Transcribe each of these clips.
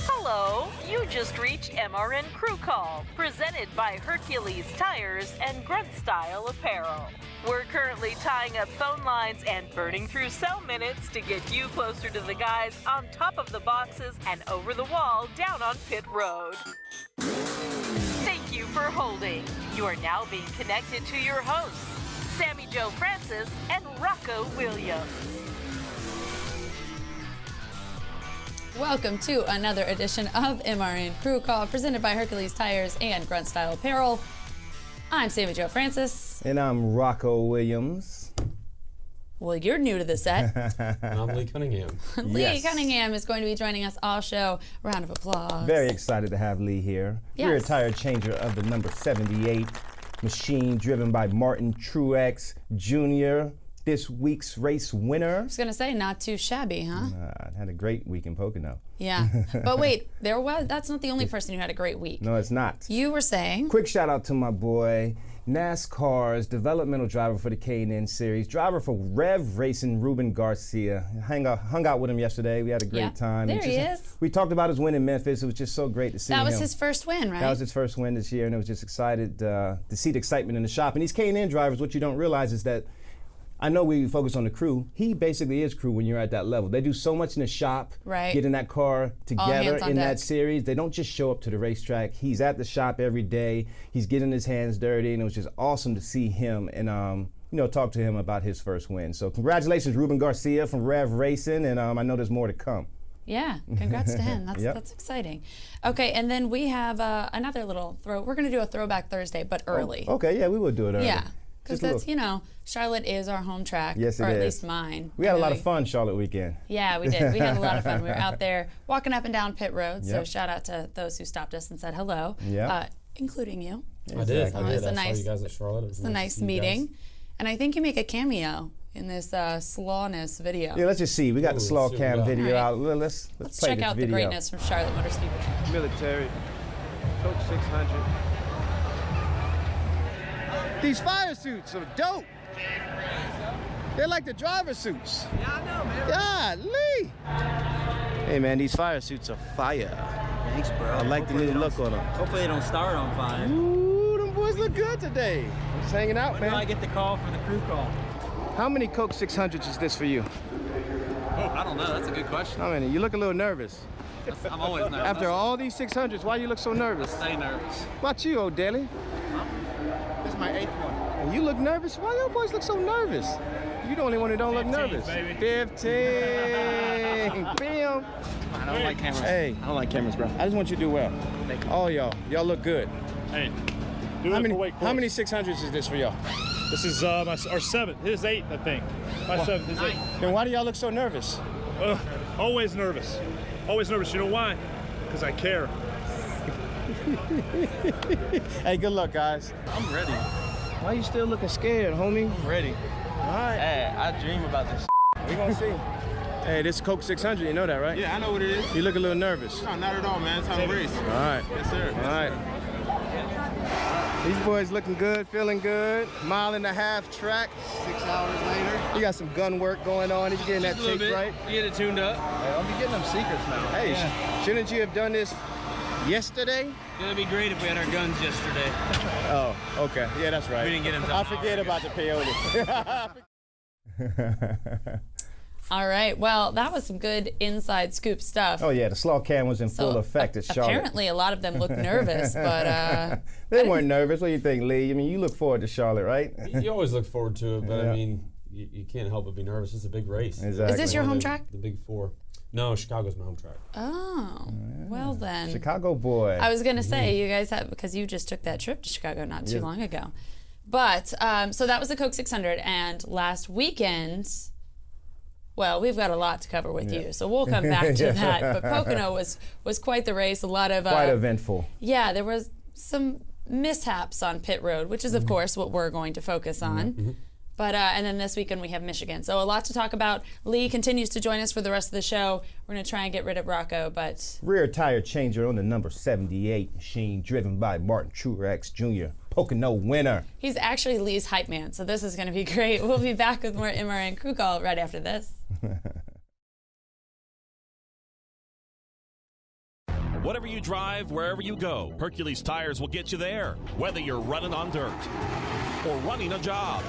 Hello, you just reached MRN Crew Call, presented by Hercules Tires and Grunt Style Apparel. We're currently tying up phone lines and burning through cell minutes to get you closer to the guys on top of the boxes and over the wall down on pit road. Thank you for holding. You are now being connected to your hosts, Sammi Joe Francis and Rocko Williams. Welcome to another edition of MRN Crew Call, presented by Hercules Tires and Grunt Style Apparel. I'm Sammi Joe Francis. And I'm Rocko Williams. Well, you're new to the set. I'm Lee Cunningham. Lee Cunningham is going to be joining us all show. Round of applause. Very excited to have Lee here. Yes. Rear tire changer of the number 78 machine, driven by Martin Truex Jr., this week's race winner. I was going to say, not too shabby, huh? Had a great week in Pocono. Yeah. But wait, that's not the only person who had a great week. No, it's not. You were saying. Quick shout out to my boy, NASCAR's developmental driver for the K&N Series, driver for Rev Racing, Ruben Garcia. Hung out with him yesterday. We had a great time. There he is. We talked about his win in Memphis. It was just so great to see him. That was his first win, right? That was his first win this year, and it was just excited to see the excitement in the shop. And these K&N drivers, what you don't realize is that I know we focus on the crew. He basically is crew when you're at that level. They do so much in the shop, right. Getting that car together in deck. that series. They don't just show up to the racetrack. He's at the shop every day. He's getting his hands dirty, and it was just awesome to see him and talk to him about his first win. So congratulations, Ruben Garcia from Rev Racing, and I know there's more to come. Yeah, congrats to him. That's exciting. Okay, and then we have another little throw. We're going to do a Throwback Thursday, but early. Oh, okay, yeah, we will do it early. Yeah. Because that's, Charlotte is our home track. Yes, it is. Or at least mine. We had a lot of fun Charlotte weekend. Yeah, we did. We had a lot of fun. We were out there walking up and down pit road. So Yep. shout out to those who stopped us and said hello, including you. I did. It was a saw you guys at Charlotte. It was a nice meeting. And I think you make a cameo in this slawness video. Yeah, let's just see. We got the slaw cam video Right. out. Let's play check this out video. the greatness from Charlotte Motor Speedway. Military, Coke 600. These fire suits are dope. They're like the driver suits. Yeah, I know, man. Golly. Hey, man, these fire suits are fire. Thanks, bro. I like the new look on them. Hopefully they don't start on fire. Ooh, them boys look good today. Just hanging out, When man. do I get the call for the crew call? How many Coke 600s is this for you? Oh, I don't know. That's a good question. How many? You look a little nervous. I'm always nervous. After all these 600s, why you look so nervous? Stay nervous. What about you, old Daly? This is my 8th one. And you look nervous? Why you boys look so nervous? You the only one who don't look nervous. Baby. 15. Bam. I don't like cameras. Hey. I don't like cameras, bro. I just want you to do well. All y'all look good. Hey, do How it many, for Wake how many Forest. 600s is this for y'all? This is our 7th. His 8th, I think. My 7th, his 8th. Then why do y'all look so nervous? Always nervous. Always nervous. You know why? Because I care. Hey, good luck, guys. I'm ready. Why you still looking scared, homie? I'm ready. All right, Hey, I dream about this. we gonna see. Hey, this is Coke 600, you know that, right? Yeah, I know what it is. You look a little nervous. No, not at all, man. It's how to race. All right. Yes, sir. All right. These boys looking good, feeling good. 1.5-mile track. 6 hours later. You got some gun work going on. He's getting that Just a little tape bit. right. Get it tuned up. Hey, I'll be getting them secrets now. Hey, shouldn't you have done this yesterday? It'd be great if we had our guns yesterday. Oh, okay. Yeah, that's right. We didn't get them till I an hour forget ago. about the peyote. All right. Well, that was some good inside scoop stuff. Oh yeah, the slaw cam was in full effect at Charlotte. Apparently, a lot of them look nervous, but They weren't nervous. What do you think, Lee? I mean, you look forward to Charlotte, right? You always look forward to it, but Yeah. I mean, you can't help but be nervous. It's a big race. Exactly. is this your home track? The big four. No, Chicago's my home track. Oh, well then. Chicago boy. I was gonna say you guys have, because you just took that trip to Chicago not too long ago. But so that was the Coke 600, and last weekend. Well, we've got a lot to cover with you, so we'll come back to that. But Pocono was quite the race. A lot of quite eventful. Yeah, there was some mishaps on pit road, which is of course what we're going to focus on. But and then this weekend we have Michigan, so a lot to talk about. Lee continues to join us for the rest of the show. We're going to try and get rid of Rocko, but Rear tire changer on the number 78 machine, driven by Martin Truex Jr. Pocono winner. he's actually Lee's hype man, so this is going to be great. We'll be back with more MRN Crew Call right after this. Whatever you drive, wherever you go, Hercules Tires will get you there, whether you're running on dirt or running a job.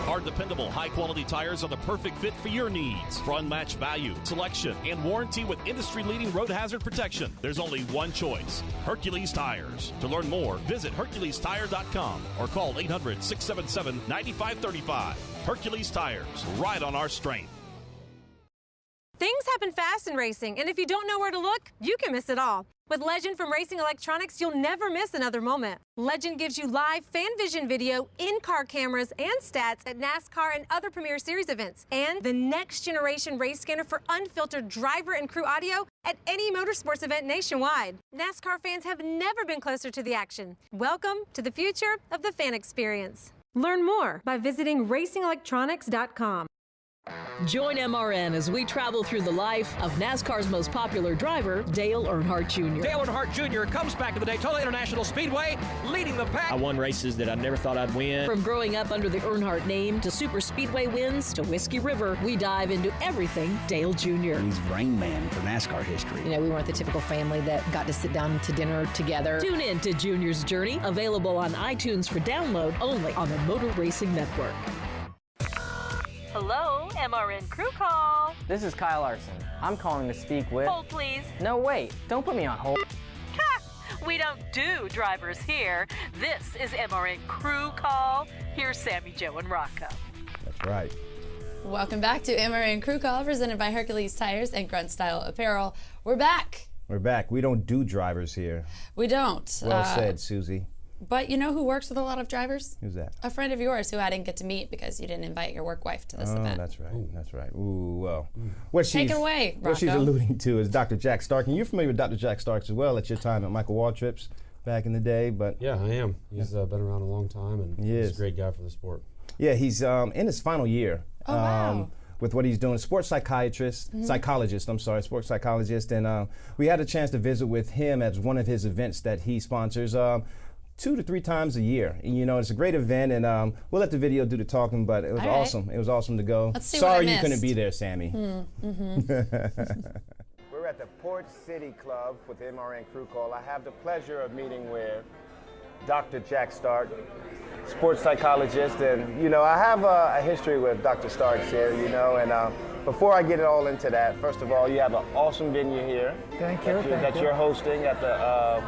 Our dependable, high-quality tires are the perfect fit for your needs. For unmatched value, selection, and warranty with industry-leading road hazard protection, there's only one choice, Hercules Tires. To learn more, visit HerculesTire.com or call 800-677-9535. Hercules Tires, ride on our strength. Things happen fast in racing, and if you don't know where to look, you can miss it all. With Legend from Racing Electronics, you'll never miss another moment. Legend gives you live fan vision video, in-car cameras, and stats at NASCAR and other Premier Series events. And the next generation race scanner for unfiltered driver and crew audio at any motorsports event nationwide. NASCAR fans have never been closer to the action. Welcome to the future of the fan experience. Learn more by visiting racingelectronics.com. Join MRN as we travel through the life of NASCAR's most popular driver, Dale Earnhardt Jr. Dale Earnhardt Jr. comes back to the Daytona International Speedway, leading the pack. I won races that I never thought I'd win. From growing up under the Earnhardt name to super speedway wins to Whiskey River, we dive into everything Dale Jr. He's Rain Man for NASCAR history. You know, we weren't the typical family that got to sit down to dinner together. Tune in to Junior's Journey, available on iTunes for download only on the Motor Racing Network. Hello, MRN Crew Call. This is Kyle Larson. I'm calling to speak with... Hold, please. No, wait. Don't put me on hold. Ha! We don't do drivers here. This is MRN Crew Call. Here's Sammi, Joe, and Rocko. That's right. Welcome back to MRN Crew Call, presented by Hercules Tires and Grunt Style Apparel. We're back. We're back. We don't do drivers here. We don't. Well said, Susie. But you know who works with a lot of drivers? Who's that? A friend of yours who I didn't get to meet because you didn't invite your work wife to this event. That's right. Ooh. That's right. Ooh, well. Take it away, Rocko. What she's alluding to is Dr. Jack Stark. And you're familiar with Dr. Jack Stark as well at your time at Michael Waltrip's back in the day. But yeah, I am. He's been around a long time, and he's a great guy for the sport. Yeah, he's in his final year. Oh, wow. With what he's doing, sports psychologist, and we had a chance to visit with him at one of his events that he sponsors 2 to 3 times a year. And, you know, it's a great event, and we'll let the video do the talking, but it was awesome. It was awesome to go. Let's see Sorry what I you couldn't missed. be there, Sammy. We're at the Port City Club with MRN Crew Call. I have the pleasure of meeting with Dr. Jack Stark, sports psychologist, and you know, I have a history with Dr. Stark here, you know, and before I get it all into that, first of all, you have an awesome venue here. Thank you. That you're hosting at the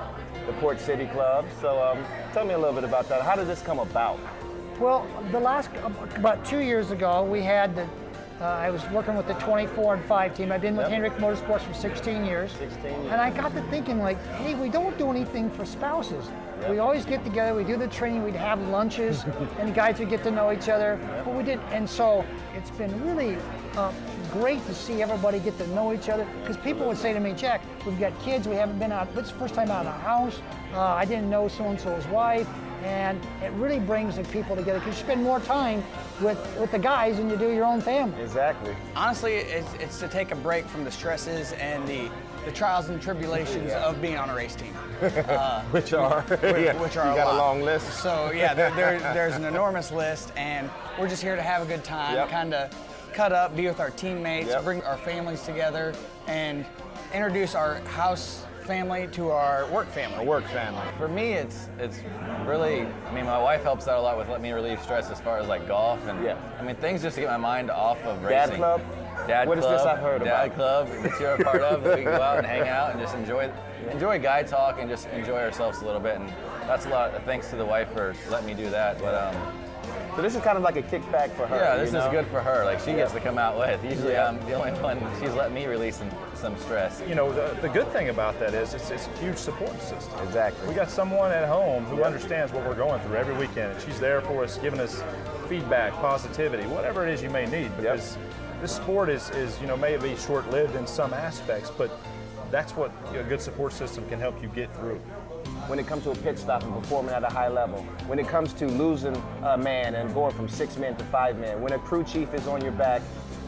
Port City Club. So tell me a little bit about that. How did this come about? Well, the last, about 2 years ago, we had the, I was working with the 24 and 5 team. I've been with Hendrick Motorsports for 16 years. 16 years. And I got to thinking like, hey, we don't do anything for spouses. Yep. We always get together, we do the training, we'd have lunches, and the guys would get to know each other. Yep. But we did, and so it's been really great to see everybody get to know each other. Because people would say to me, Jack, we've got kids, we haven't been out, it's the first time out of the house. I didn't know so-and-so's wife. And it really brings the people together because you spend more time with the guys than you do your own family. Exactly. Honestly, it's to take a break from the stresses and the trials and tribulations of being on a race team. Which are which are you got a long list. So yeah, there's an enormous list, and we're just here to have a good time, kind of cut up, be with our teammates, bring our families together, and introduce our house family to our work family. A work family. For me, it's really, I mean, my wife helps out a lot with letting me relieve stress as far as like golf and I mean, things just to get my mind off of racing. Dad club? Dad what club. What is this I've heard about? Dad club that you're a part of, that we can go out and hang out and just enjoy guy talk and just enjoy ourselves a little bit. And that's a lot of thanks to the wife for letting me do that. But so this is kind of like a kickback for her. Yeah, this is good for her. Like she gets to come out with. Usually I'm the only one. She's letting me release some stress. You know, the good thing about that is it's a huge support system. Exactly. We got someone at home who understands what we're going through every weekend, and she's there for us, giving us feedback, positivity, whatever it is you may need. Because this sport is you know, may be short-lived in some aspects, but that's what a good support system can help you get through. When it comes to a pit stop and performing at a high level, when it comes to losing a man and going from 6 men to 5 men, when a crew chief is on your back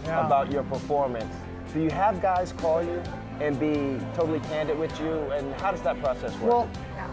about your performance, do you have guys call you and be totally candid with you, and how does that process work? Well,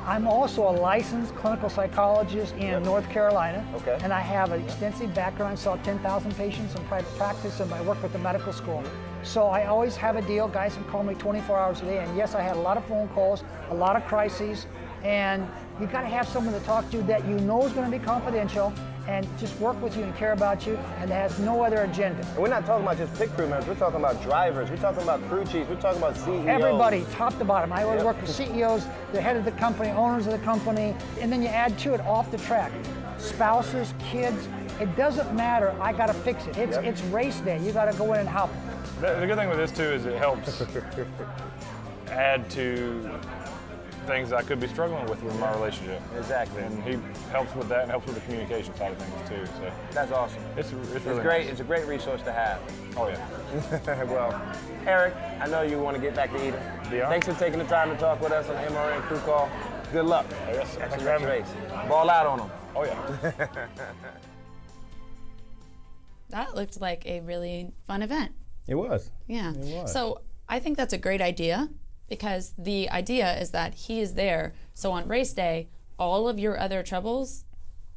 I'm also a licensed clinical psychologist in North Carolina. Okay. And I have an extensive background. I saw 10,000 patients in private practice, and I work with the medical school. So I always have a deal. Guys can call me 24 hours a day. And yes, I had a lot of phone calls, a lot of crises. And you got to have someone to talk to that you know is going to be confidential and just work with you and care about you and has no other agenda. And we're not talking about just pit crew members. We're talking about drivers. We're talking about crew chiefs. We're talking about CEOs. Everybody, top to bottom. I always work with CEOs, the head of the company, owners of the company, and then you add to it off the track. Spouses, kids, it doesn't matter. I got to fix it. It's race day. You got to go in and help. The good thing with this too is it helps add to things I could be struggling with in my relationship. Exactly. And he helps with that and helps with the communication side of things too. So that's awesome. It's really great. Nice. It's a great resource to have. Oh yeah. Well, Eric, I know you want to get back to eating. Yeah. Thanks for taking the time to talk with us on the MRN Crew Call. Good luck. Oh, yes, sir. At Thanks your for next having me. race. Ball out on them. Oh yeah. That looked like a really fun event. It was. Yeah. It was. So I think that's a great idea, because the idea is that he is there. So on race day, all of your other troubles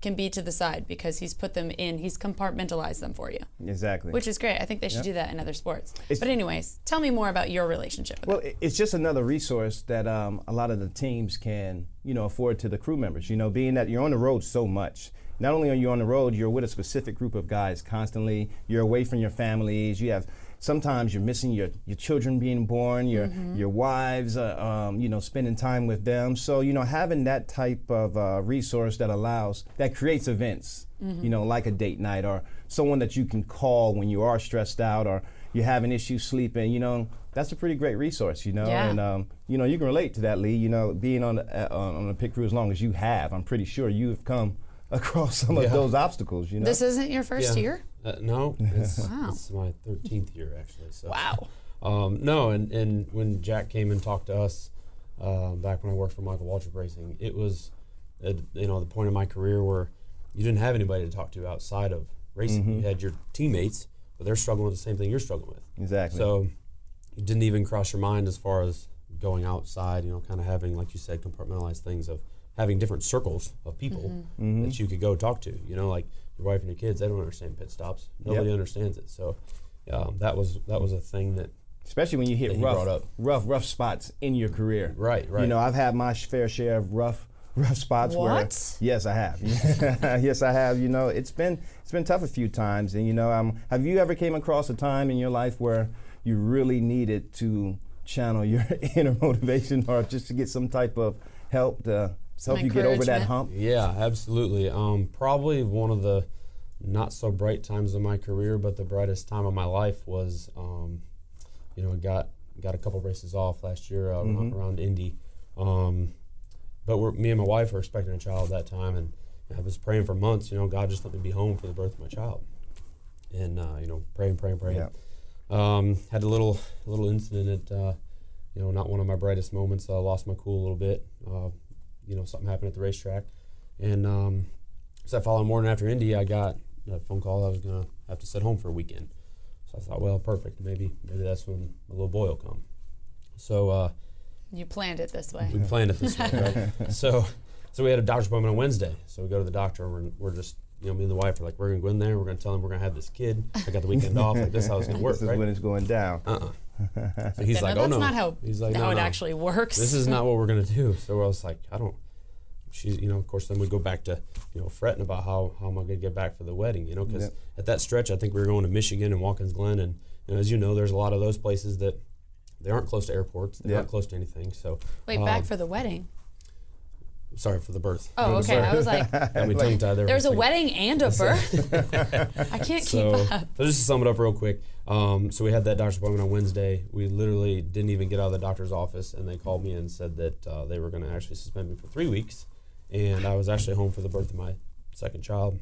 can be to the side because he's put them in, he's compartmentalized them for you. Exactly. Which is great. I think they should do that in other sports. But anyways, tell me more about your relationship with him. It's just another resource that a lot of the teams can, afford to the crew members. Being that you're on the road so much. Not only are you on the road, you're with a specific group of guys constantly. You're away from your families. Sometimes you're missing your children being born, your wives, spending time with them. So, having that type of resource that creates events, like a date night or someone that you can call when you are stressed out or you're having issues sleeping, that's a pretty great resource, Yeah. And, you can relate to that, Lee, being on the pit crew as long as you have. I'm pretty sure you've come across some of those obstacles, This isn't your first year? No, it's my 13th year actually. So. Wow. No, and when Jack came and talked to us back when I worked for Michael Waltrip Racing, it was the point in my career where you didn't have anybody to talk to outside of racing. You had your teammates, but they're struggling with the same thing you're struggling with. Exactly. So it didn't even cross your mind as far as going outside, kind of having, like you said, compartmentalized things of having different circles of people that you could go talk to. Like your wife and your kids, they don't understand pit stops. Nobody understands it. So that was a thing that, especially when you hit rough spots in your career. Right. I've had my fair share of rough spots. What? Yes, I have. Yes, I have. It's been tough a few times, and have you ever came across a time in your life where you really needed to channel your inner motivation or just to get some type of help to help you get over that hump? Yeah, absolutely. Probably one of the not so bright times of my career, but the brightest time of my life was, got a couple races off last year around Indy. But me and my wife were expecting a child that time, and I was praying for months. God just let me be home for the birth of my child, and praying. Yeah. Had a little incident at not one of my brightest moments. I lost my cool a little bit. Something happened at the racetrack. And so that following morning after Indy, I got a phone call I was going to have to sit home for a weekend. So I thought, well, perfect. Maybe that's when my little boy will come. So you planned it this way. We planned it this way, right? So we had a doctor's appointment on Wednesday. So we go to the doctor, and we're just, me and the wife are like, we're going to go in there, we're going to tell him we're going to have this kid. I got the weekend off. Like, this is how it's going to work, This is when it's going down. So he's like, oh no. That's not how it actually works. This is not what we're going to do. So I was like, she's, of course, then we go back to, fretting about how am I going to get back for the wedding, because at that stretch, I think we were going to Michigan and Watkins Glen. And as you know, there's a lot of those places that they aren't close to airports. They're not close to anything. So wait, back for the wedding? Sorry, for the birth. Oh, okay. I was like, there's a wedding and a birth? I can't keep up. So just to sum it up real quick, so we had that doctor's appointment on Wednesday. We literally didn't even get out of the doctor's office, and they called me and said that they were going to actually suspend me for 3 weeks, and I was actually home for the birth of my second child.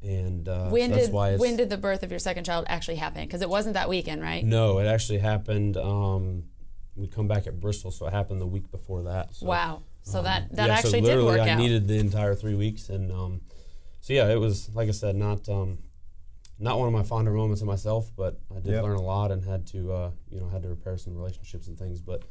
And when did the birth of your second child actually happen? Because it wasn't that weekend, right? No, it actually happened. We come back at Bristol, so it happened the week before that. So, wow. So that actually did work out. I needed the entire 3 weeks, and it was, like I said, not one of my fonder moments of myself, but I did learn a lot and had to repair some relationships and things. But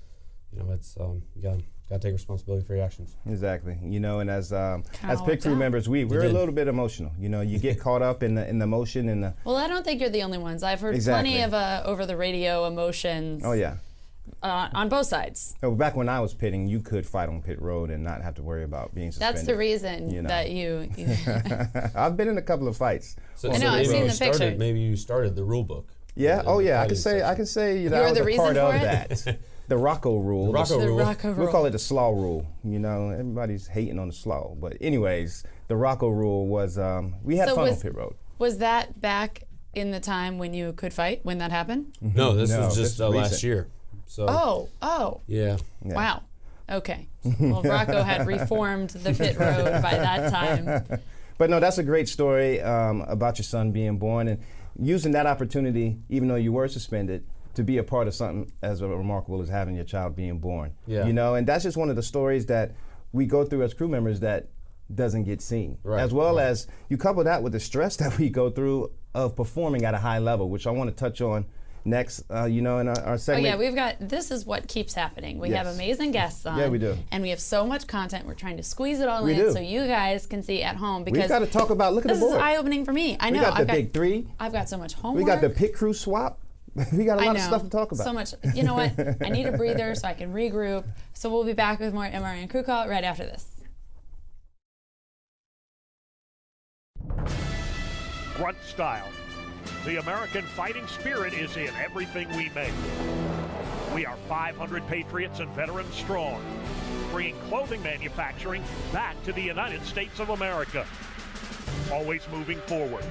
it's you Got to take responsibility for your actions. Exactly. You know, and as pit worked crew out. members, we're a little bit emotional. You know, you get caught up in the emotion and the. Well, I don't think you're the only ones. I've heard Exactly. plenty of over the radio emotions. Oh yeah. On both sides. Oh, back when I was pitting, you could fight on pit road and not have to worry about being suspended. That's the reason you know. that you I've been in a couple of fights. So, I know, I've seen the pictures. Maybe you started the rule book. Yeah. Oh yeah. I can say you know, I was a part of that. The Rocko rule. The Rocko rule. We'll call it the slaw rule. You know, everybody's hating on the slaw, but anyways, the Rocko rule was we had fun on pit road. Was that back in the time when you could fight when that happened? No, this was just last year. So. Oh. Yeah. Wow. Okay. Well, Rocko had reformed the pit road by that time. But no, that's a great story about your son being born and using that opportunity, even though you were suspended, to be a part of something as remarkable as having your child being born. Yeah. You know, and that's just one of the stories that we go through as crew members that doesn't get seen. Right, as well as you couple that with the stress that we go through of performing at a high level, which I want to touch on next, you know, in our segment. Oh yeah, this is what keeps happening. We have amazing guests on. Yeah, we do. And we have so much content. We're trying to squeeze it all We in do. so you guys can see at home. Because we've got to talk about, look at the board. This is eye-opening for me. I know. We got the big three. I've got so much homework. We got the pit crew swap. We got a lot of stuff to talk about. So much. You know what? I need a breather so I can regroup. So we'll be back with more MRN Crew Call right after this. Grunt style. The American fighting spirit is in everything we make. We are 500 patriots and veterans strong, bringing clothing manufacturing back to the United States of America. Always moving forward,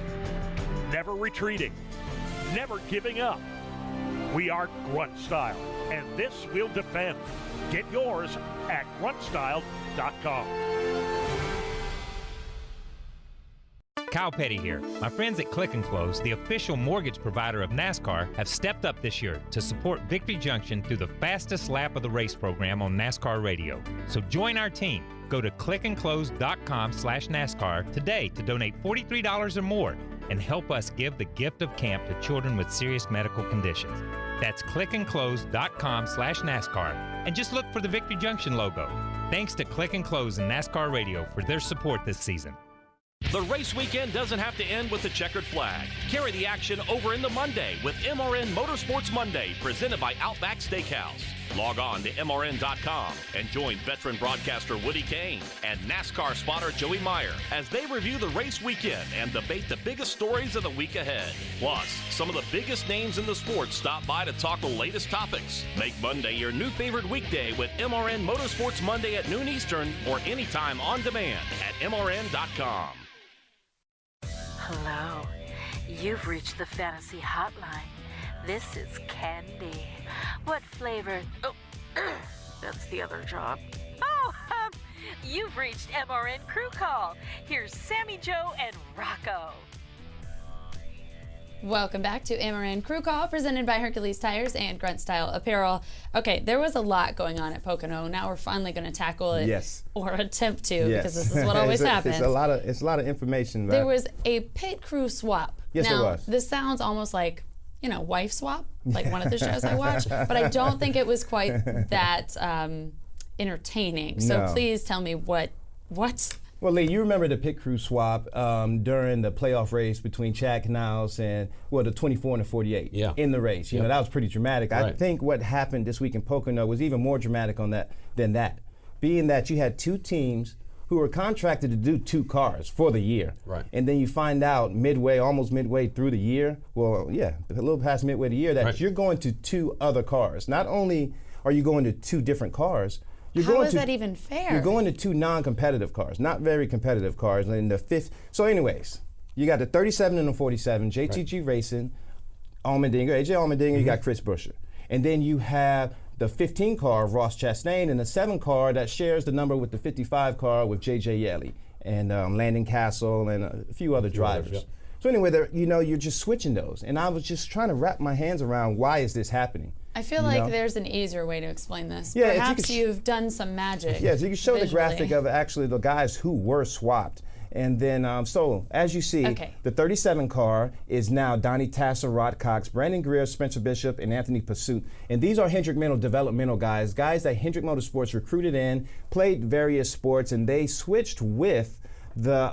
never retreating, never giving up. We are Grunt Style, and this we'll defend. Get yours at gruntstyle.com. Kyle Petty here. My friends at Click & Close, the official mortgage provider of NASCAR, have stepped up this year to support Victory Junction through the fastest lap of the race program on NASCAR radio. So join our team. Go to clickandclose.com/NASCAR today to donate $43 or more and help us give the gift of camp to children with serious medical conditions. That's clickandclose.com/NASCAR and just look for the Victory Junction logo. Thanks to Click & Close and NASCAR Radio for their support this season. The race weekend doesn't have to end with the checkered flag. Carry the action over into Monday with MRN Motorsports Monday, presented by Outback Steakhouse. Log on to MRN.com and join veteran broadcaster Woody Kane and NASCAR spotter Joey Meyer as they review the race weekend and debate the biggest stories of the week ahead. Plus, some of the biggest names in the sport stop by to talk the latest topics. Make Monday your new favorite weekday with MRN Motorsports Monday at noon Eastern or anytime on demand at MRN.com. Hello. You've reached the Fantasy Hotline. This is Candy. What flavor? Oh, that's the other job. Oh, you've reached MRN Crew Call. Here's Sammi, Joe, and Rocko. Welcome back to MRN Crew Call, presented by Hercules Tires and Grunt Style Apparel. Okay, there was a lot going on at Pocono. Now we're finally going to tackle it, or attempt to, because this is what always happens. It's a lot of information. There was a pit crew swap. Yes, now, there was. This sounds almost like, you know, wife swap, like one of the shows I watch, but I don't think it was quite that entertaining. So please tell me what. Well, Lee, you remember the pit crew swap during the playoff race between Chad Canals and, the 24 and the 48 in the race. You know, that was pretty dramatic. Right. I think what happened this week in Pocono was even more dramatic than that, being that you had two teams who were contracted to do two cars for the year. Right. And then you find out almost midway through the year, a little past midway the year, that you're going to two other cars. Not only are you going to two different cars, How is that even fair? You're going to two non-competitive cars, not very competitive cars. And the fifth. So, anyways, you got the 37 and the 47, JTG Racing, AJ Allmendinger. You got Chris Buescher, and then you have the 15 car of Ross Chastain and the 7 car that shares the number with the 55 car with JJ Yeley and Landon Castle and a few other drivers. So anyway, you're just switching those, and I was just trying to wrap my hands around why is this happening. I feel like there's an easier way to explain this. Yeah, perhaps you've done some magic. Yeah, so you can show visually. the graphic of actually the guys who were swapped. And then, so as you see, the 37 car is now Donnie Tasser, Rod Cox, Brandon Greer, Spencer Bishop, and Anthony Pursuit. And these are Hendrick Mental developmental guys that Hendrick Motorsports recruited in, played various sports, and they switched with the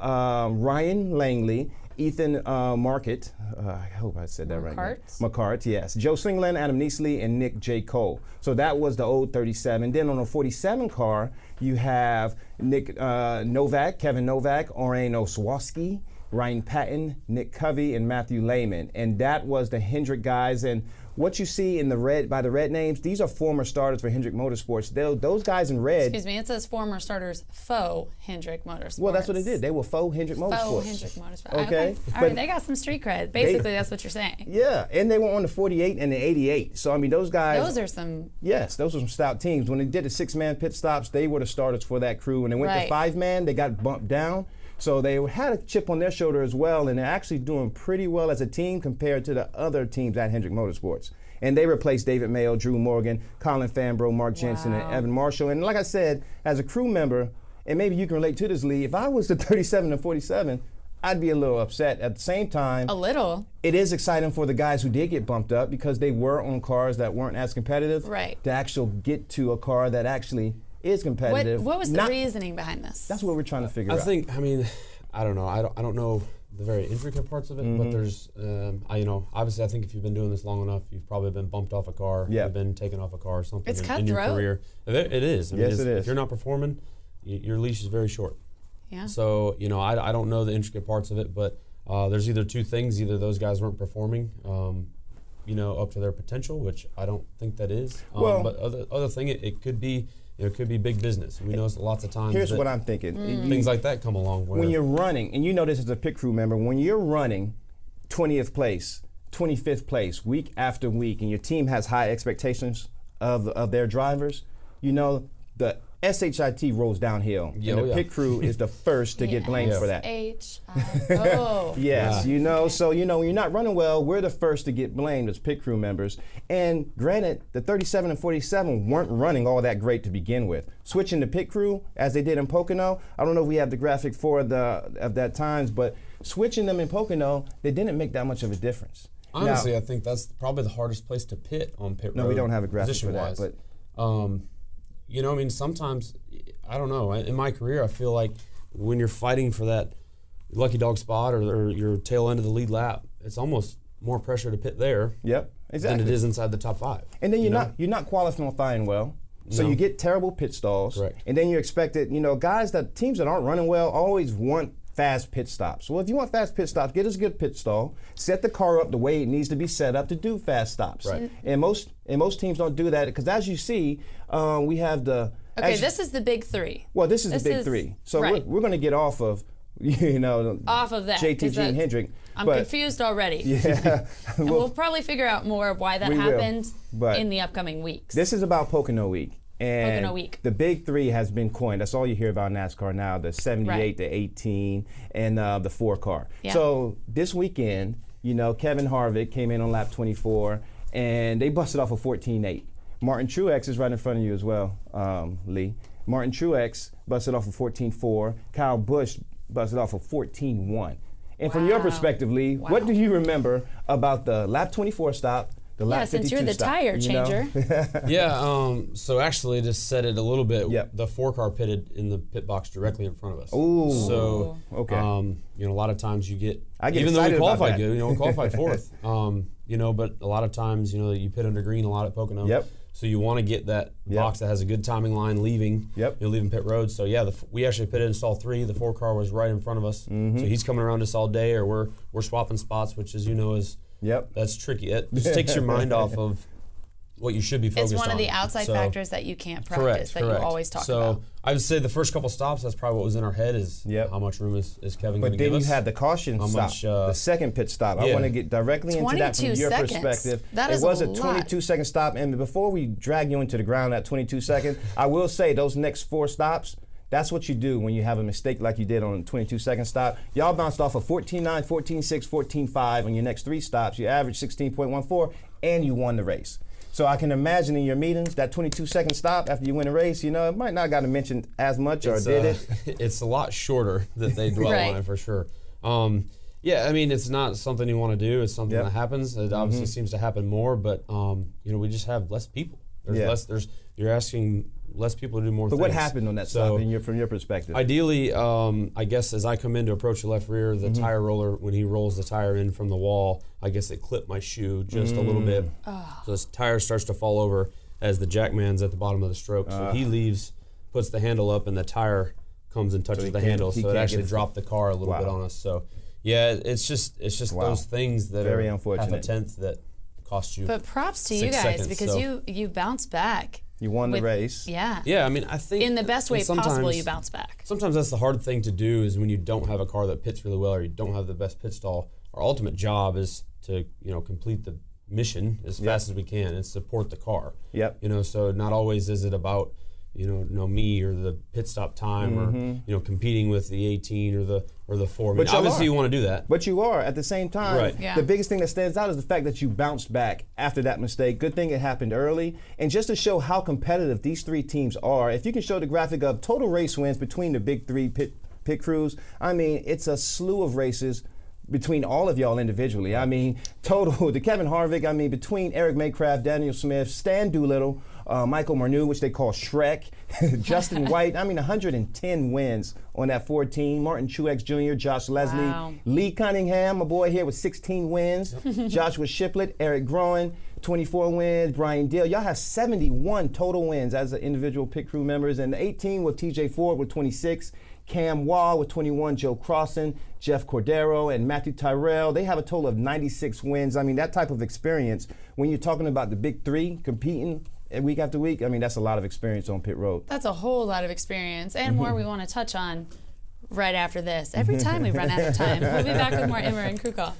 Ryan Langley, Ethan Markett, I hope I said that right. McCart, yes. Joe Singland, Adam Neasley, and Nick J. Cole. So that was the old 37. Then on the 47 car, you have Nick Novak, Kevin Novak, Orain Oswoski, Ryan Patton, Nick Covey, and Matthew Lehman. And that was the Hendrick guys. And what you see in the red, by the red names, these are former starters for Hendrick Motorsports. Those guys in red. Excuse me, it says former starters faux Hendrick Motorsports. Well, that's what they did. They were faux Hendrick Motorsports. Faux Hendrick Motorsports. Okay. All right, they got some street cred. Basically, that's what you're saying. Yeah, and they were on the 48 and the 88. So, I mean, those guys. Those are some. Yes, those were some stout teams. When they did the 6-man pit stops, they were the starters for that crew. When they went to 5-man, they got bumped down. So they had a chip on their shoulder as well, and they're actually doing pretty well as a team compared to the other teams at Hendrick Motorsports. And they replaced David Mayo, Drew Morgan, Colin Fambro, Mark Jensen, and Evan Marshall. And like I said, as a crew member, and maybe you can relate to this, Lee, if I was the 37 and 47, I'd be a little upset. At the same time, a little. It is exciting for the guys who did get bumped up because they were on cars that weren't as competitive. Right. To actually get to a car that actually is competitive. What was the reasoning behind this? That's what we're trying to figure out. I mean, I don't know. I don't know the very intricate parts of it, but there's, obviously I think if you've been doing this long enough, you've probably been bumped off a car, you've been taken off a car or something in your career. It is. I mean, yes, it is. If you're not performing, your leash is very short. Yeah. So, I don't know the intricate parts of it, but there's either two things. Either those guys weren't performing, up to their potential, which I don't think that is. But other thing, it could be, it could be big business. We know lots of times. Here's what I'm thinking. Things like that come along. When you're running, and you know this as a pit crew member, when you're running 20th place, 25th place, week after week, and your team has high expectations of their drivers, the SHIT rolls downhill. And the pit crew is the first to get blamed for that. SHIT. Yes, so when you're not running well, we're the first to get blamed as pit crew members. And granted, the 37 and 47 weren't running all that great to begin with. Switching to pit crew, as they did in Pocono, I don't know if we have the graphic of that times, but switching them in Pocono, they didn't make that much of a difference. Honestly, I think that's probably the hardest place to pit on pit road. No, we don't have a graphic for that, but sometimes, I don't know, in my career, I feel like when you're fighting for that lucky dog spot or your tail end of the lead lap, it's almost more pressure to pit there than it is inside the top 5. And then you're not qualifying well, so you get terrible pit stalls. Correct. And then you're expected, teams that aren't running well always want fast pit stops. Well, if you want fast pit stops, get us a good pit stall, set the car up the way it needs to be set up to do fast stops. Right. And most teams don't do that because, as you see, we have the. Okay, this is the big 3. Well, this is the big 3. So we're going to get off of, off of that. JTG and Hendrick. I'm confused already. Yeah. And we'll probably figure out more of why that happened in the upcoming weeks. This is about Pocono Week. And Pocono Week. The big 3 has been coined. That's all you hear about NASCAR now, the 78, the 18, and the 4 car. Yeah. So this weekend, Kevin Harvick came in on lap 24, and they busted off a 14.8. Martin Truex is right in front of you as well, Lee. Martin Truex busted off a 14.4. Kyle Busch busted off a 14.1. And from your perspective, Lee, what do you remember about the lap 24 stop, the lap 52 since you're the stop, tire changer. So actually, to set it a little bit, the 4 car pitted in the pit box directly in front of us. Ooh. So, okay. A lot of times you get, even though we qualified good, we qualified 4th, but a lot of times, you pit under green a lot at Pocono. Yep. So you want to get that box that has a good timing line leaving, leaving pit road. So we actually pitted in stall 3. The 4 car was right in front of us. So he's coming around us all day, or we're swapping spots, which, as you know, is that's tricky. It just takes your mind off of what you should be focused on. It's one of the outside factors that you can't practice, that you always talk about. So I would say the first couple stops, that's probably what was in our head is how much room is Kevin going to give us. But then you had the caution stop, the second pit stop. I want to get directly into that from your perspective. That is it was a 22-second stop, and before we drag you into the ground at 22 seconds, I will say those next 4 stops, that's what you do when you have a mistake like you did on a 22-second stop. Y'all bounced off of 14.9, 14.6, 14.5 on your next 3 stops. You averaged 16.14, and you won the race. So I can imagine in your meetings, that 22-second stop after you win a race, it might not got to mention as much, or did it? It's a lot shorter that they dwell on it for sure. Yeah, I mean, it's not something you want to do. It's something that happens. It obviously seems to happen more, but we just have less people. You're asking less people to do more things. But what happened on that stop from your perspective? Ideally, I guess as I come in to approach the left rear, the tire roller, when he rolls the tire in from the wall, I guess it clipped my shoe just a little bit. So this tire starts to fall over as the jackman's at the bottom of the stroke. So he leaves, puts the handle up, and the tire comes and touches the handle. So it actually dropped the car a little bit on us. So yeah, it's just those things that very are unfortunate. half a tenth that cost you. But props to you guys because you bounced back. You won the race. Yeah. Yeah, I mean, I think in the best way possible, you bounce back. Sometimes that's the hard thing to do is when you don't have a car that pits really well or you don't have the best pit stall. Our ultimate job is to complete the mission as fast as we can and support the car. Yep. So not always is it about me or the pit stop time or competing with the 18 or the 4. I mean, obviously you want to do that. But you are at the same time. Right. Yeah. The biggest thing that stands out is the fact that you bounced back after that mistake. Good thing it happened early. And just to show how competitive these three teams are, if you can show the graphic of total race wins between the big three pit crews, I mean, it's a slew of races between all of y'all individually. I mean, total, the Kevin Harvick, I mean, between Eric Maycraft, Daniel Smith, Stan Doolittle, Michael Marneau, which they call Shrek, Justin White, I mean, 110 wins on that 14. Martin Truex Jr., Josh Leslie, Lee Cunningham, my boy here with 16 wins, Joshua Shiplett, Eric Groen, 24 wins, Brian Dale. Y'all have 71 total wins as individual pit crew members, and 18 with TJ Ford with 26, Cam Wall with 21, Joe Crossan, Jeff Cordero, and Matthew Tyrrell. They have a total of 96 wins. I mean, that type of experience, when you're talking about the big three competing week after week, I mean, that's a lot of experience on pit road. That's a whole lot of experience and more we want to touch on right after this. Every time we run out of time. We'll be back with more MRN Crew Call.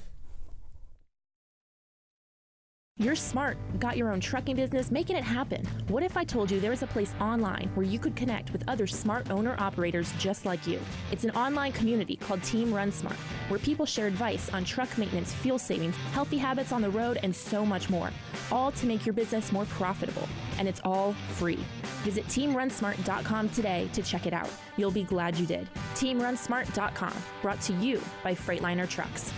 You're smart, got your own trucking business, making it happen. What if I told you there was a place online where you could connect with other smart owner-operators just like you? It's an online community called Team Run Smart, where people share advice on truck maintenance, fuel savings, healthy habits on the road, and so much more, all to make your business more profitable. And it's all free. Visit teamrunsmart.com today to check it out. You'll be glad you did. teamrunsmart.com, brought to you by Freightliner Trucks.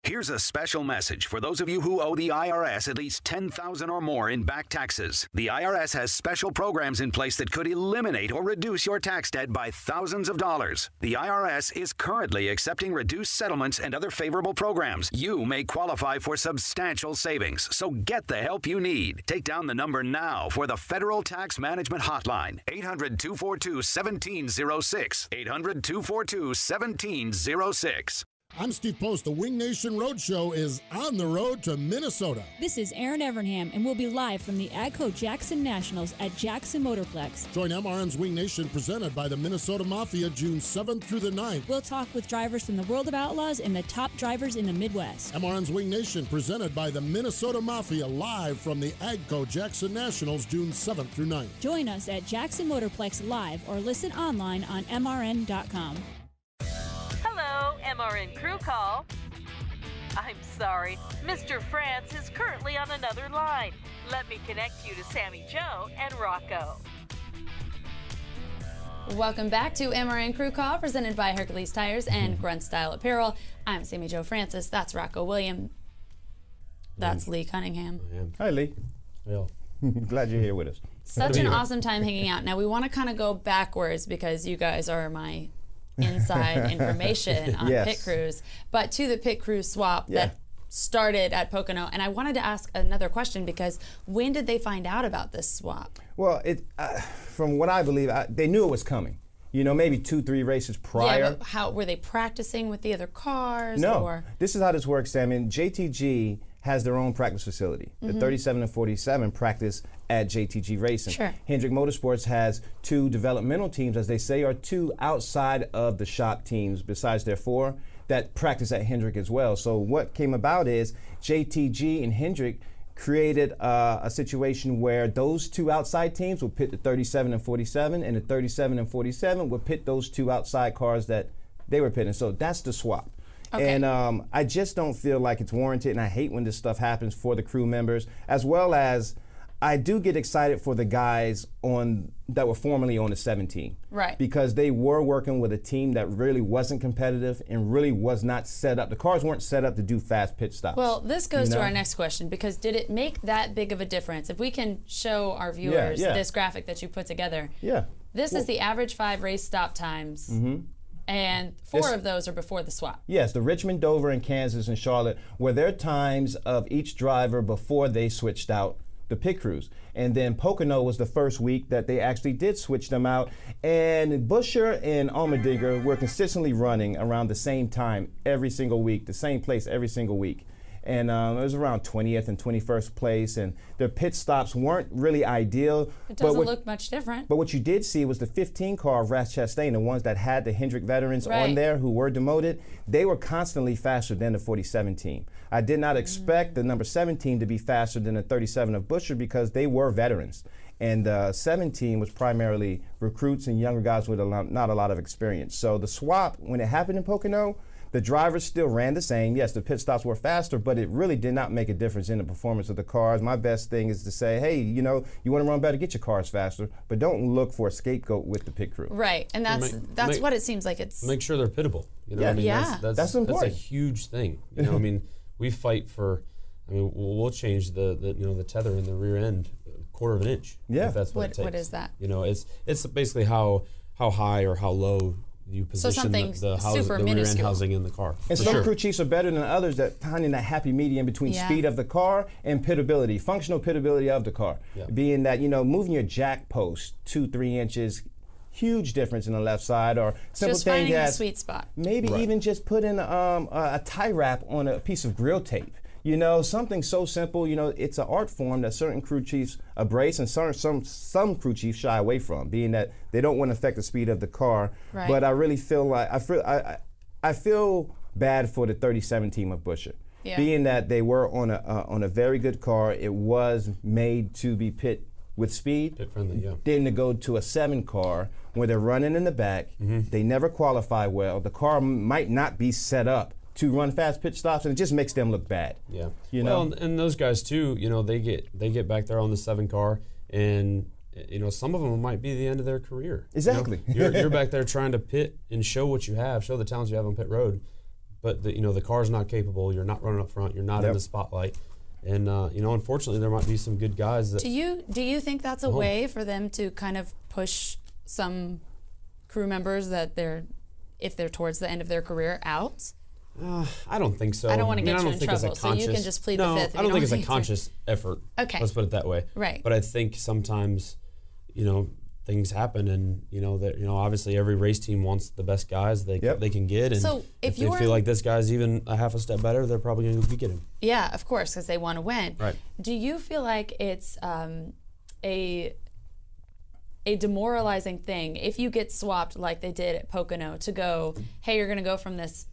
Here's a special message for those of you who owe the IRS at least $10,000 or more in back taxes. The IRS has special programs in place that could eliminate or reduce your tax debt by thousands of dollars. The IRS is currently accepting reduced settlements and other favorable programs. You may qualify for substantial savings, so get the help you need. Take down the number now for the Federal Tax Management Hotline, 800-242-1706, 800-242-1706. I'm Steve Post. The Wing Nation Roadshow is on the road to Minnesota. This is Aaron Evernham, and we'll be live from the AGCO Jackson Nationals at Jackson Motorplex. Join MRN's Wing Nation presented by the Minnesota Mafia June 7th through the 9th. We'll talk with drivers from the World of Outlaws and the top drivers in the Midwest. MRN's Wing Nation presented by the Minnesota Mafia live from the AGCO Jackson Nationals June 7th through 9th. Join us at Jackson Motorplex live or listen online on MRN.com. Hello, MRN Crew Call. I'm sorry, Mr. France is currently on another line. Let me connect you to Sammi Joe and Rocko. Welcome back to MRN Crew Call, presented by Hercules Tires and Grunt Style Apparel. I'm Sammi Joe Francis. That's Rocko William. That's Lee Cunningham. Hi, Lee. Hey, glad you're here with us. Such an awesome time hanging out. Now, we want to kind of go backwards because you guys are my inside information on pit crews, but to the pit crew swap that started at Pocono. And I wanted to ask another question because when did they find out about this swap? Well, from what I believe, they knew it was coming. Maybe 2-3 races prior. Yeah, but how were they practicing with the other cars? No, or? This is how this works, Sam. And JTG has their own practice facility. The 37 and 47 practice at JTG Racing. Sure. Hendrick Motorsports has 2 developmental teams, as they say, or 2 outside of the shop teams, besides their 4, that practice at Hendrick as well. So what came about is JTG and Hendrick created a situation where those 2 outside teams would pit the 37 and 47, and the 37 and 47 would pit those 2 outside cars that they were pitting. So that's the swap. Okay. And I just don't feel like it's warranted, and I hate when this stuff happens for the crew members, as well as I do get excited for the guys that were formerly on the 17. Right. Because they were working with a team that really wasn't competitive and really was not set up. The cars weren't set up to do fast pit stops. Well, this goes You to know? our next question, because did it make that big of a difference? If we can show our viewers this graphic that you put together. Yeah. This is the average 5 race stop times, and 4 of those are before the swap. Yes, the Richmond, Dover, and Kansas and Charlotte were their times of each driver before they switched out the pit crews. And then Pocono was the first week that they actually did switch them out. And Buscher and Allmendinger were consistently running around the same time every single week, the same place every single week. And it was around 20th and 21st place, and their pit stops weren't really ideal. It doesn't look much different. But what you did see was the 15 car of Ras Chastain, the ones that had the Hendrick veterans on Right. there who were demoted, they were constantly faster than the 47 team. I did not expect the number 17 to be faster than the 37 of Buscher because they were veterans. And the 17 was primarily recruits and younger guys with not a lot of experience. So the swap, when it happened in Pocono, the drivers still ran the same. Yes, the pit stops were faster, but it really did not make a difference in the performance of the cars. My best thing is to say, hey, you want to run better, get your cars faster, but don't look for a scapegoat with the pit crew. Right, and that's what it seems like it's. Make sure they're pittable. Yeah. I mean, Yeah. that's important. That's a huge thing. I mean, we fight for. I mean, we'll change the tether in the rear end a quarter of an inch. Yeah. If that's what it takes. What is that? It's basically how high or how low you position the rear end housing in the car. And some crew chiefs are better than others at finding that happy medium between speed of the car and pitability, functional pitability of the car. Yeah. Being that, moving your jack post 2-3 inches, huge difference in the left side, or simple Just thing finding the as sweet spot. maybe even just putting a tie wrap on a piece of grill tape. Something so simple. It's an art form that certain crew chiefs embrace, and some crew chiefs shy away from, being that they don't want to affect the speed of the car. Right. But I really feel like I feel bad for the 37 team of Buscher, being that they were on a very good car. It was made to be pit with speed. Pit friendly, yeah. Then to go to a 7 car where they're running in the back, they never qualify well. The car might not be set up to run fast pit stops, and it just makes them look bad. Yeah. Well, and those guys too, they get back there on the 7 car, and some of them might be the end of their career. Exactly. You're back there trying to pit and show what you have, show the talents you have on pit road, but the car's not capable. You're not running up front. You're not in the spotlight, and unfortunately, there might be some good guys that. Do you think that's a way for them to kind of push some crew members that if they're towards the end of their career out? I don't think so. I don't want to get you in think it's trouble, a so you can just plead the fifth. I don't think it's a conscious effort. Okay. Let's put it that way. Right. But I think sometimes, things happen, and obviously every race team wants the best guys they can get, and so if they feel like this guy's even a half a step better, they're probably going to be getting him. Yeah, of course, because they want to win. Right. Do you feel like it's a demoralizing thing if you get swapped like they did at Pocono to go, hey, you're going to go from this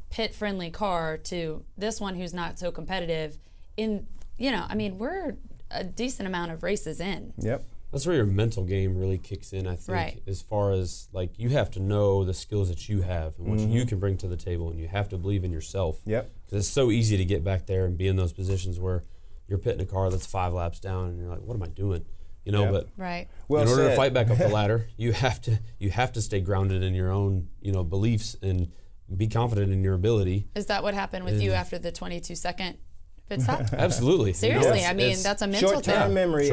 pit-friendly car to this one who's not so competitive? We're a decent amount of races in. Yep. That's where your mental game really kicks in, I think, Right. as far as, you have to know the skills that you have and what you can bring to the table, and you have to believe in yourself. Yep. Because it's so easy to get back there and be in those positions where you're pitting a car that's 5 laps down, and you're like, what am I doing? But right. Well in order said. to fight back up the ladder, you have to stay grounded in your own, beliefs and be confident in your ability. Is that what happened with you after the 22-second pit stop? Absolutely. Seriously, that's a mental short-term thing. memory.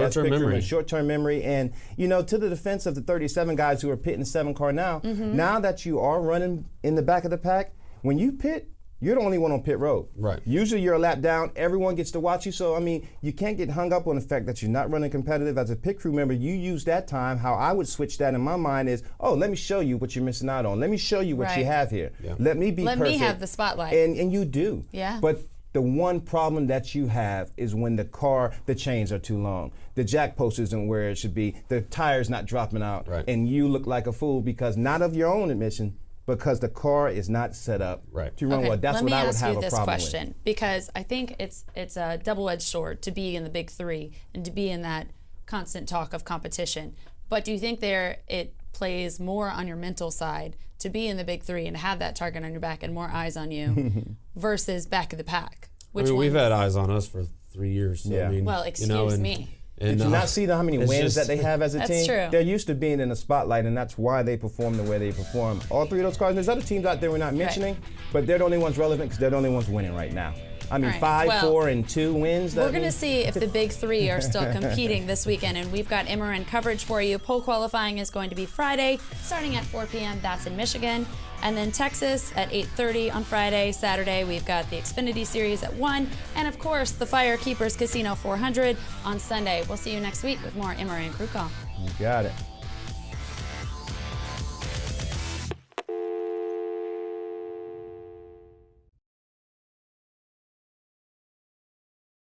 Short-term memory. And, to the defense of the 37 guys who are pitting the 7 car now, now that you are running in the back of the pack, when you pit, you're the only one on pit road. Right. Usually you're a lap down. Everyone gets to watch you. So, you can't get hung up on the fact that you're not running competitive. As a pit crew member, you use that time. How I would switch that in my mind is, let me show you what you're missing out on. Let me show you what you have here. Yeah. Let me be perfect. Let me have the spotlight. And you do. Yeah. But the one problem that you have is when the chains are too long. The jack post isn't where it should be. The tire's not dropping out. Right. And you look like a fool because not of your own admission, because the car is not set up to run well. That's what I would have a problem with. Let me ask you this question, because I think it's a double-edged sword to be in the big 3 and to be in that constant talk of competition. But do you think it plays more on your mental side to be in the big three and have that target on your back and more eyes on you versus back of the pack? We've had eyes on us for 3 years. So, I mean, well, excuse me. Did you not see how many wins that they have as a team? That's true. They're used to being in the spotlight, and that's why they perform the way they perform. All three of those cars, there's other teams out there we're not mentioning, but they're the only ones relevant because they're the only ones winning right now. I mean, Right. 5, Well, 4, and 2 wins. We're going to see if the big three are still competing this weekend, and we've got MRN coverage for you. Pole qualifying is going to be Friday, starting at 4 p.m. That's in Michigan. And then Texas at 8:30 on Friday. Saturday, we've got the Xfinity Series at 1. And, of course, the Firekeepers Casino 400 on Sunday. We'll see you next week with more MRN Crew Call. You got it.